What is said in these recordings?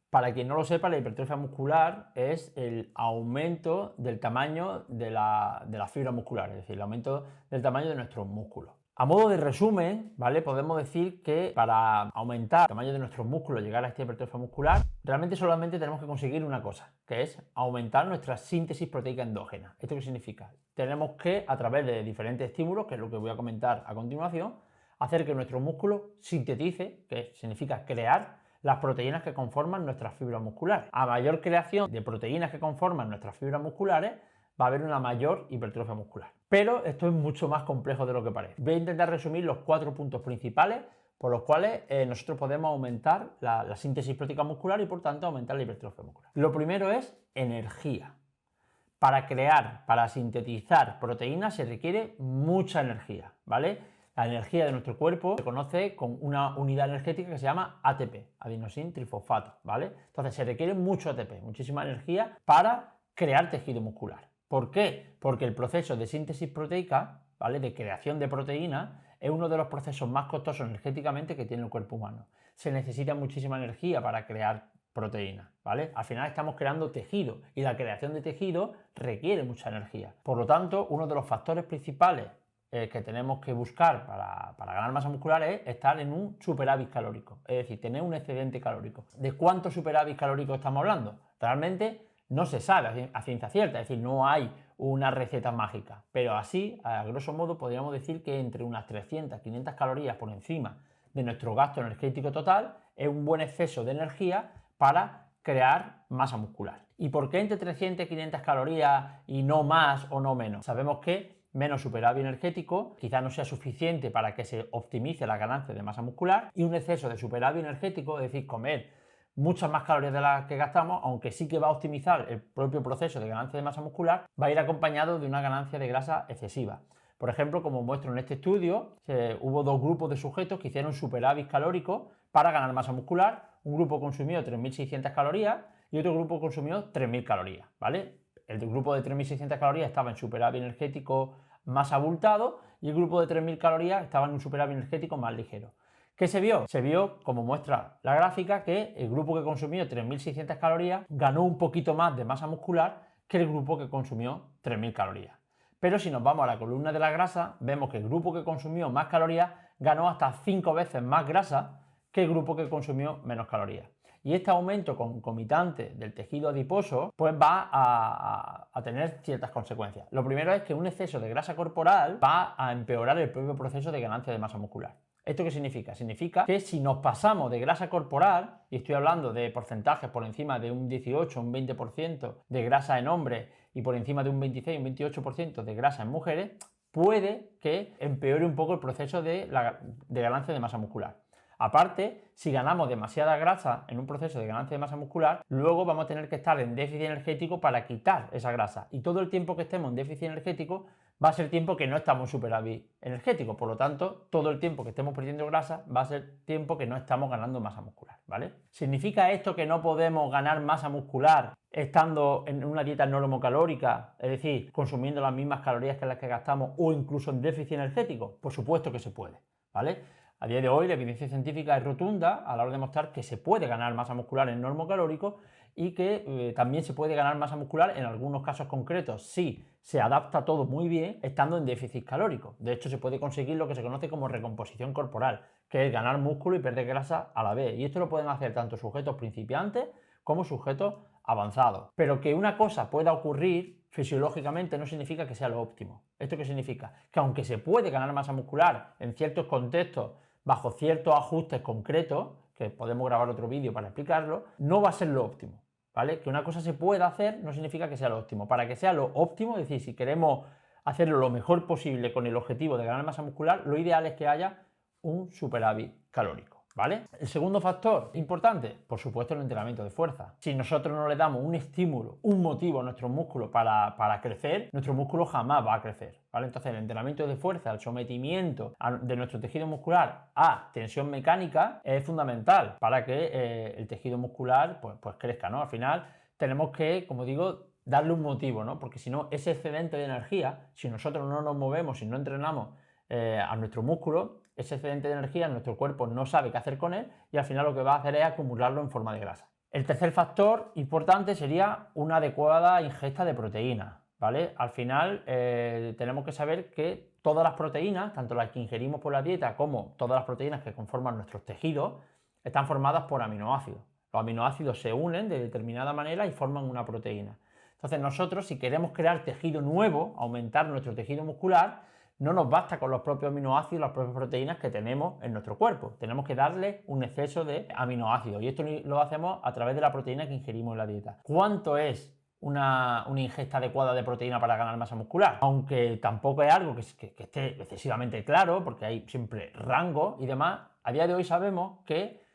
Para quien no lo sepa, la hipertrofia muscular es el aumento del tamaño de la fibra muscular, es decir, el aumento del tamaño de nuestros músculos. A modo de resumen, ¿vale? Podemos decir que para aumentar el tamaño de nuestros músculos, llegar a esta hipertrofia muscular, realmente solamente tenemos que conseguir una cosa, que es aumentar nuestra síntesis proteica endógena. ¿Esto qué significa? Tenemos que, a través de diferentes estímulos, que es lo que voy a comentar a continuación, hacer que nuestro músculo sintetice, que significa crear, las proteínas que conforman nuestras fibras musculares. A mayor creación de proteínas que conforman nuestras fibras musculares, va a haber una mayor hipertrofia muscular. Pero esto es mucho más complejo de lo que parece. Voy a intentar resumir los 4 puntos principales por los cuales nosotros podemos aumentar la síntesis proteica muscular y por tanto aumentar la hipertrofia muscular. Lo primero es energía. Para crear, para sintetizar proteínas se requiere mucha energía, ¿vale? La energía de nuestro cuerpo se conoce con una unidad energética que se llama ATP, adenosín trifosfato, ¿vale? Entonces se requiere mucho ATP, muchísima energía para crear tejido muscular. ¿Por qué? Porque el proceso de síntesis proteica, ¿vale? De creación de proteínas, es uno de los procesos más costosos energéticamente que tiene el cuerpo humano. Se necesita muchísima energía para crear proteínas, ¿vale? Al final estamos creando tejido y la creación de tejido requiere mucha energía. Por lo tanto, uno de los factores principales que tenemos que buscar para ganar masa muscular es estar en un superávit calórico, es decir, tener un excedente calórico. ¿De cuánto superávit calórico estamos hablando? Realmente no se sabe a ciencia cierta, es decir, no hay una receta mágica, pero así, a grosso modo, podríamos decir que entre unas 300-500 calorías por encima de nuestro gasto energético total es un buen exceso de energía para crear masa muscular. ¿Y por qué entre 300 y 500 calorías y no más o no menos? Sabemos que menos superávit energético quizás no sea suficiente para que se optimice la ganancia de masa muscular, y un exceso de superávit energético, es decir, comer muchas más calorías de las que gastamos, aunque sí que va a optimizar el propio proceso de ganancia de masa muscular, va a ir acompañado de una ganancia de grasa excesiva. Por ejemplo, como muestro en este estudio, hubo 2 grupos de sujetos que hicieron superávit calórico para ganar masa muscular. Un grupo consumió 3.600 calorías y otro grupo consumió 3.000 calorías, ¿vale? El grupo de 3.600 calorías estaba en superávit energético más abultado y el grupo de 3.000 calorías estaba en un superávit energético más ligero. ¿Qué se vio? Se vio, como muestra la gráfica, que el grupo que consumió 3.600 calorías ganó un poquito más de masa muscular que el grupo que consumió 3.000 calorías. Pero si nos vamos a la columna de la grasa, vemos que el grupo que consumió más calorías ganó hasta 5 veces más grasa que el grupo que consumió menos calorías. Y este aumento concomitante del tejido adiposo pues va a tener ciertas consecuencias. Lo primero es que un exceso de grasa corporal va a empeorar el propio proceso de ganancia de masa muscular. ¿Esto qué significa? Significa que si nos pasamos de grasa corporal, y estoy hablando de porcentajes por encima de un 18, un 20% de grasa en hombres y por encima de un 26, un 28% de grasa en mujeres, puede que empeore un poco el proceso de ganancia de masa muscular. Aparte, si ganamos demasiada grasa en un proceso de ganancia de masa muscular, luego vamos a tener que estar en déficit energético para quitar esa grasa. Y todo el tiempo que estemos en déficit energético va a ser tiempo que no estamos en superávit energético. Por lo tanto, todo el tiempo que estemos perdiendo grasa va a ser tiempo que no estamos ganando masa muscular, ¿vale? ¿Significa esto que no podemos ganar masa muscular estando en una dieta normocalórica, es decir, consumiendo las mismas calorías que las que gastamos o incluso en déficit energético? Por supuesto que se puede, ¿vale? A día de hoy la evidencia científica es rotunda a la hora de demostrar que se puede ganar masa muscular en normocalórico y que también se puede ganar masa muscular en algunos casos concretos si se adapta todo muy bien estando en déficit calórico. De hecho, se puede conseguir lo que se conoce como recomposición corporal, que es ganar músculo y perder grasa a la vez. Y esto lo pueden hacer tanto sujetos principiantes como sujetos avanzados. Pero que una cosa pueda ocurrir fisiológicamente no significa que sea lo óptimo. ¿Esto qué significa? Que aunque se puede ganar masa muscular en ciertos contextos, bajo ciertos ajustes concretos, que podemos grabar otro vídeo para explicarlo, no va a ser lo óptimo, ¿vale? Que una cosa se pueda hacer no significa que sea lo óptimo. Para que sea lo óptimo, es decir, si queremos hacerlo lo mejor posible con el objetivo de ganar masa muscular, lo ideal es que haya un superávit calórico, ¿vale? El segundo factor importante, por supuesto, el entrenamiento de fuerza. Si nosotros no le damos un estímulo, un motivo a nuestros músculos para crecer, nuestro músculo jamás va a crecer, ¿vale? Entonces el entrenamiento de fuerza, el sometimiento de nuestro tejido muscular a tensión mecánica es fundamental para que el tejido muscular pues crezca, ¿no? Al final tenemos que, como digo, darle un motivo, ¿no? Porque si no, ese excedente de energía, si nosotros no nos movemos, si no entrenamos a nuestro músculo, ese excedente de energía nuestro cuerpo no sabe qué hacer con él y al final lo que va a hacer es acumularlo en forma de grasa. El tercer factor importante sería una adecuada ingesta de proteínas, ¿vale? Al final tenemos que saber que todas las proteínas, tanto las que ingerimos por la dieta como todas las proteínas que conforman nuestros tejidos, están formadas por aminoácidos. Los aminoácidos se unen de determinada manera y forman una proteína. Entonces nosotros, si queremos crear tejido nuevo, aumentar nuestro tejido muscular, no nos basta con los propios aminoácidos, las propias proteínas que tenemos en nuestro cuerpo. Tenemos que darle un exceso de aminoácidos y esto lo hacemos a través de la proteína que ingerimos en la dieta. ¿Cuánto es una ingesta adecuada de proteína para ganar masa muscular? Aunque tampoco es algo que esté excesivamente claro, porque hay siempre rango y demás, a día de hoy sabemos que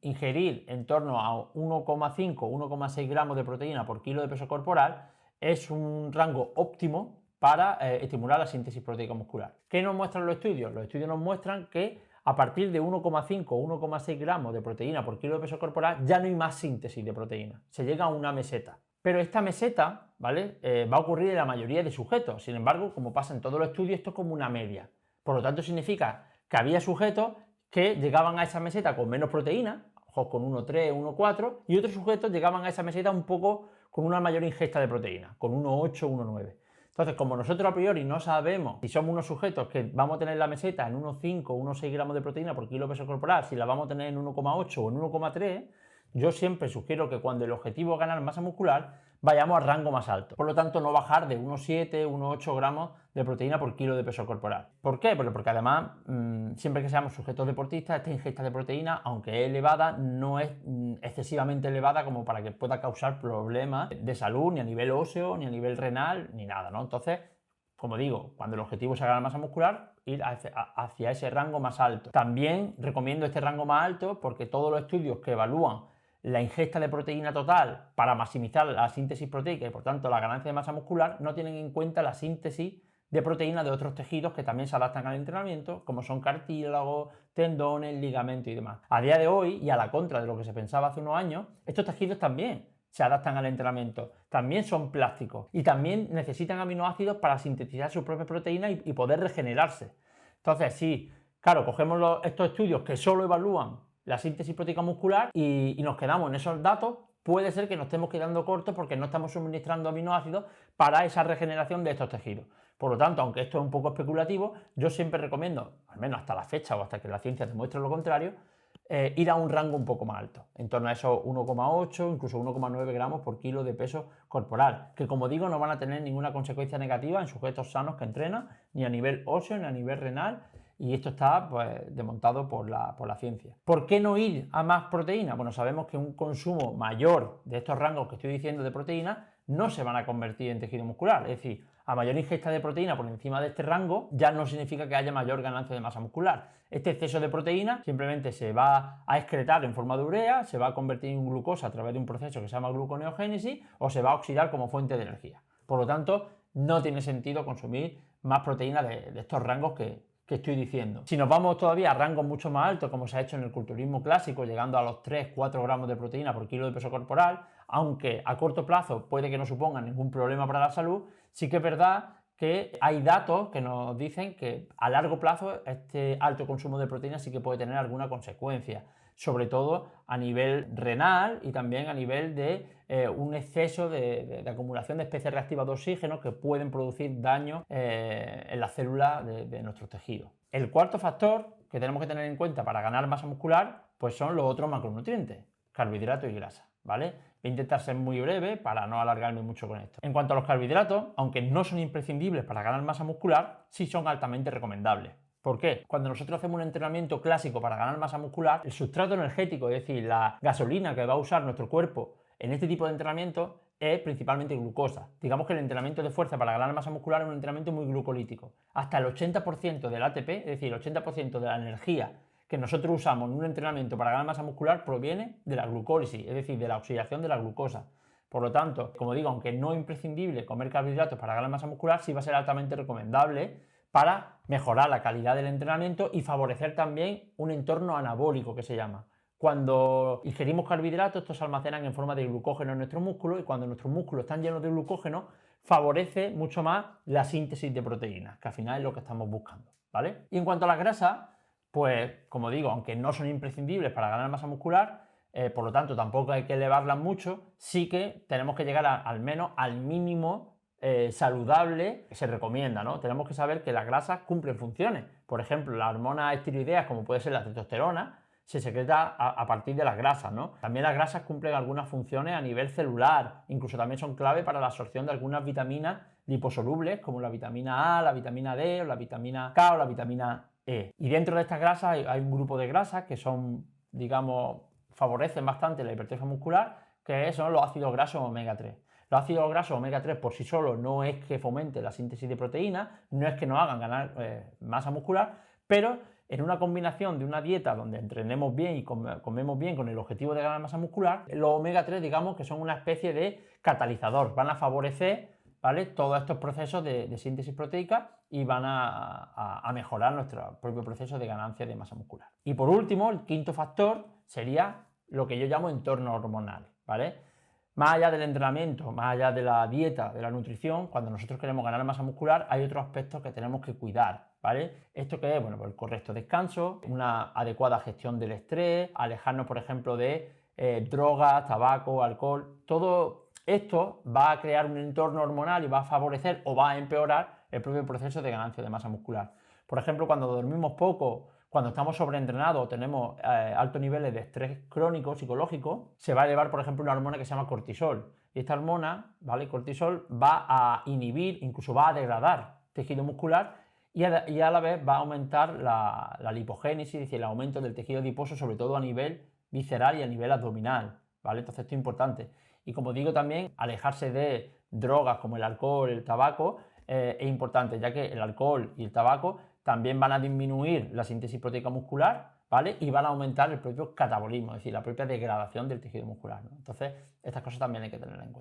ingerir en torno a 1,5-1,6 gramos de proteína por kilo de peso corporal es un rango óptimo para estimular la síntesis proteica muscular. ¿Qué nos muestran los estudios? Los estudios nos muestran que a partir de 1,5 o 1,6 gramos de proteína por kilo de peso corporal ya no hay más síntesis de proteína, se llega a una meseta. Pero esta meseta, ¿vale? Va a ocurrir en la mayoría de sujetos. Sin embargo, como pasa en todos los estudios, esto es como una media. Por lo tanto, significa que había sujetos que llegaban a esa meseta con menos proteína, con 1,3, 1,4, y otros sujetos llegaban a esa meseta un poco con una mayor ingesta de proteína, con 1,8, 1,9. Entonces, como nosotros a priori no sabemos si somos unos sujetos que vamos a tener la meseta en 1,5 o 1,6 gramos de proteína por kilo de peso corporal, si la vamos a tener en 1,8 o en 1,3, yo siempre sugiero que cuando el objetivo es ganar masa muscular, vayamos a rango más alto. Por lo tanto, no bajar de 1,7, 1,8 gramos de proteína por kilo de peso corporal. ¿Por qué? Porque además, siempre que seamos sujetos deportistas, esta ingesta de proteína, aunque es elevada, no es excesivamente elevada como para que pueda causar problemas de salud, ni a nivel óseo, ni a nivel renal, ni nada, ¿no? Entonces, como digo, cuando el objetivo es ganar masa muscular, ir hacia ese rango más alto. También recomiendo este rango más alto porque todos los estudios que evalúan la ingesta de proteína total para maximizar la síntesis proteica y por tanto la ganancia de masa muscular no tienen en cuenta la síntesis de proteína de otros tejidos que también se adaptan al entrenamiento, como son cartílagos, tendones, ligamentos y demás. A día de hoy, y a la contra de lo que se pensaba hace unos años, estos tejidos también se adaptan al entrenamiento, también son plásticos y también necesitan aminoácidos para sintetizar su propia proteína y poder regenerarse. Entonces, sí, claro, cogemos estos estudios que solo evalúan la síntesis proteica muscular y nos quedamos en esos datos, puede ser que nos estemos quedando cortos porque no estamos suministrando aminoácidos para esa regeneración de estos tejidos. Por lo tanto, aunque esto es un poco especulativo, yo siempre recomiendo, al menos hasta la fecha o hasta que la ciencia demuestre lo contrario, ir a un rango un poco más alto, en torno a esos 1,8, incluso 1,9 gramos por kilo de peso corporal, que como digo no van a tener ninguna consecuencia negativa en sujetos sanos que entrenan, ni a nivel óseo, ni a nivel renal, y esto está pues, demontado por la ciencia. ¿Por qué no ir a más proteína? Bueno, sabemos que un consumo mayor de estos rangos que estoy diciendo de proteína no se van a convertir en tejido muscular, es decir, a mayor ingesta de proteína por encima de este rango ya no significa que haya mayor ganancia de masa muscular. Este exceso de proteína simplemente se va a excretar en forma de urea, se va a convertir en glucosa a través de un proceso que se llama gluconeogénesis o se va a oxidar como fuente de energía. Por lo tanto, no tiene sentido consumir más proteína de estos rangos que estoy diciendo. Si nos vamos todavía a rangos mucho más altos, como se ha hecho en el culturismo clásico, llegando a los 3-4 gramos de proteína por kilo de peso corporal, aunque a corto plazo puede que no suponga ningún problema para la salud, sí que es verdad que hay datos que nos dicen que a largo plazo este alto consumo de proteína sí que puede tener alguna consecuencia, sobre todo a nivel renal y también a nivel de un exceso de acumulación de especies reactivas de oxígeno que pueden producir daño en las células de nuestros tejidos. El cuarto factor que tenemos que tener en cuenta para ganar masa muscular pues son los otros macronutrientes, carbohidratos y grasa, ¿vale? Voy a intentar ser muy breve para no alargarme mucho con esto. En cuanto a los carbohidratos, aunque no son imprescindibles para ganar masa muscular, sí son altamente recomendables. ¿Por qué? Cuando nosotros hacemos un entrenamiento clásico para ganar masa muscular, el sustrato energético, es decir, la gasolina que va a usar nuestro cuerpo en este tipo de entrenamiento es principalmente glucosa. Digamos que el entrenamiento de fuerza para ganar masa muscular es un entrenamiento muy glucolítico. Hasta el 80% del ATP, es decir, el 80% de la energía que nosotros usamos en un entrenamiento para ganar masa muscular proviene de la glucólisis, es decir, de la oxidación de la glucosa. Por lo tanto, como digo, aunque no es imprescindible comer carbohidratos para ganar masa muscular, sí va a ser altamente recomendable para mejorar la calidad del entrenamiento y favorecer también un entorno anabólico que se llama. Cuando ingerimos carbohidratos, estos se almacenan en forma de glucógeno en nuestros músculos y cuando nuestros músculos están llenos de glucógeno, favorece mucho más la síntesis de proteínas, que al final es lo que estamos buscando, ¿vale? Y en cuanto a las grasas, pues como digo, aunque no son imprescindibles para ganar masa muscular, por lo tanto tampoco hay que elevarlas mucho, sí que tenemos que llegar al menos al mínimo saludable que se recomienda, ¿no? Tenemos que saber que las grasas cumplen funciones. Por ejemplo, las hormonas esteroideas, como puede ser la testosterona, se secreta a partir de las grasas, ¿no? También las grasas cumplen algunas funciones a nivel celular, incluso también son clave para la absorción de algunas vitaminas liposolubles, como la vitamina A, la vitamina D, o la vitamina K o la vitamina E. Y dentro de estas grasas hay un grupo de grasas que son, digamos, favorecen bastante la hipertrofia muscular, que son los ácidos grasos omega 3. Los ácidos grasos omega 3 por sí solos no es que fomente la síntesis de proteínas, no es que nos hagan ganar masa muscular, pero en una combinación de una dieta donde entrenemos bien y comemos bien con el objetivo de ganar masa muscular, los omega 3 digamos que son una especie de catalizador, van a favorecer, ¿vale?, todos estos procesos de síntesis proteica y van a mejorar nuestro propio proceso de ganancia de masa muscular. Y por último, el quinto factor sería lo que yo llamo entorno hormonal, ¿vale? Más allá del entrenamiento, más allá de la dieta, de la nutrición, cuando nosotros queremos ganar masa muscular, hay otros aspectos que tenemos que cuidar, ¿vale? ¿Esto qué es? Bueno, pues el correcto descanso, una adecuada gestión del estrés, alejarnos, por ejemplo, de drogas, tabaco, alcohol. Todo esto va a crear un entorno hormonal y va a favorecer o va a empeorar el propio proceso de ganancia de masa muscular. Por ejemplo, cuando dormimos poco, cuando estamos sobreentrenados o tenemos altos niveles de estrés crónico psicológico, se va a elevar, por ejemplo, una hormona que se llama cortisol. Y esta hormona, ¿vale?, cortisol, va a inhibir, incluso va a degradar tejido muscular y a la vez va a aumentar la lipogénesis, es decir, el aumento del tejido adiposo, sobre todo a nivel visceral y a nivel abdominal, ¿vale? Entonces esto es importante. Y como digo también, alejarse de drogas como el alcohol, el tabaco, es importante, ya que el alcohol y el tabaco también van a disminuir la síntesis proteica muscular, ¿vale?, y van a aumentar el propio catabolismo, es decir, la propia degradación del tejido muscular, ¿no? Entonces, estas cosas también hay que tener en cuenta.